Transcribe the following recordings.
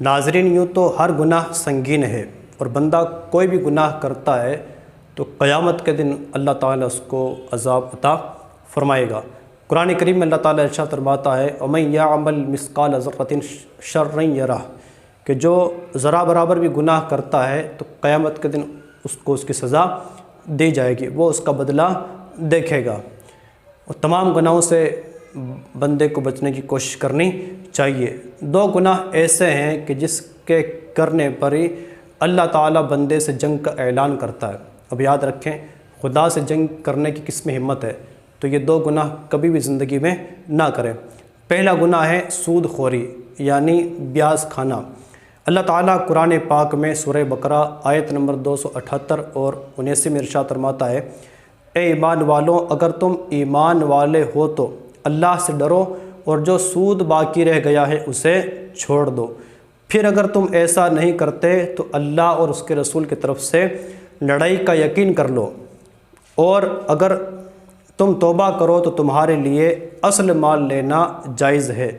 ناظرین، یوں تو ہر گناہ سنگین ہے اور بندہ کوئی بھی گناہ کرتا ہے تو قیامت کے دن اللہ تعالیٰ اس کو عذاب عطا فرمائے گا۔ قرآن کریم میں اللہ تعالیٰ ارشاد فرماتا ہے وَمَن يَعْمَلْ مِثْقَالَ ذَرَّةٍ شَرًّا يَرَهُ، کہ جو ذرا برابر بھی گناہ کرتا ہے تو قیامت کے دن اس کو اس کی سزا دی جائے گی، وہ اس کا بدلہ دیکھے گا۔ اور تمام گناہوں سے بندے کو بچنے کی کوشش کرنی چاہیے۔ دو گناہ ایسے ہیں کہ جس کے کرنے پر ہی اللہ تعالیٰ بندے سے جنگ کا اعلان کرتا ہے۔ اب یاد رکھیں، خدا سے جنگ کرنے کی کس میں ہمت ہے؟ تو یہ دو گناہ کبھی بھی زندگی میں نہ کریں۔ پہلا گناہ ہے سود خوری، یعنی بیاج کھانا۔ اللہ تعالیٰ قرآن پاک میں سورہ بقرہ آیت نمبر 278 اور 79 میں ارشاد فرماتا ہے اے ایمان والوں، اگر تم ایمان والے ہو تو اللہ سے ڈرو اور جو سود باقی رہ گیا ہے اسے چھوڑ دو، پھر اگر تم ایسا نہیں کرتے تو اللہ اور اس کے رسول کی طرف سے لڑائی کا یقین کر لو، اور اگر تم توبہ کرو تو تمہارے لیے اصل مال لینا جائز ہے،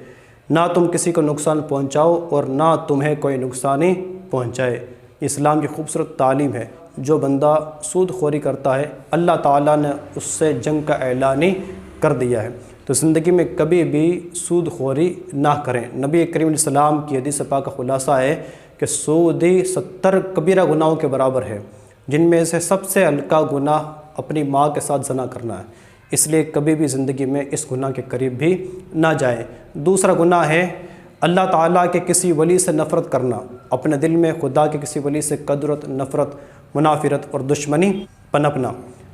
نہ تم کسی کو نقصان پہنچاؤ اور نہ تمہیں کوئی نقصان ہی پہنچائے۔ اسلام کی خوبصورت تعلیم ہے۔ جو بندہ سود خوری کرتا ہے اللہ تعالیٰ نے اس سے جنگ کا اعلان ہی کر دیا ہے، تو زندگی میں کبھی بھی سود خوری نہ کریں۔ نبی کریم علیہ السلام کی حدیث پاک کا خلاصہ ہے کہ سود ہی 70 کبیرہ گناہوں کے برابر ہے، جن میں سے سب سے ہلکا گناہ اپنی ماں کے ساتھ زنا کرنا ہے، اس لیے کبھی بھی زندگی میں اس گناہ کے قریب بھی نہ جائیں۔ دوسرا گناہ ہے اللہ تعالیٰ کے کسی ولی سے نفرت کرنا، اپنے دل میں خدا کے کسی ولی سے قدرت، نفرت، منافرت اور دشمنی پنپنا۔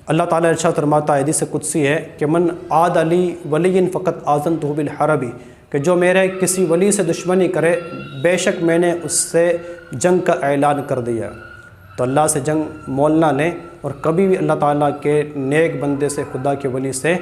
اللہ تعالیٰ ارشاد فرماتا ہے، حدیث قدسی ہے کہ من عاد علی ولی فقط آذنتہ بالحرب، کہ جو میرے کسی ولی سے دشمنی کرے بے شک میں نے اس سے جنگ کا اعلان کر دیا۔ تو اللہ سے جنگ مول نہ لیں اور کبھی بھی اللہ تعالیٰ کے نیک بندے سے، خدا کے ولی سے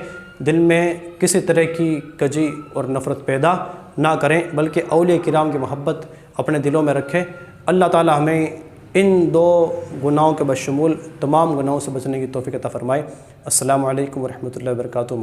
دل میں کسی طرح کی کجی اور نفرت پیدا نہ کریں، بلکہ اولیاء کرام کی محبت اپنے دلوں میں رکھیں۔ اللہ تعالیٰ ہمیں ان دو گناہوں کے بشمول تمام گناہوں سے بچنے کی توفیق عطا فرمائے۔ السلام علیکم ورحمۃ اللہ وبرکاتہ۔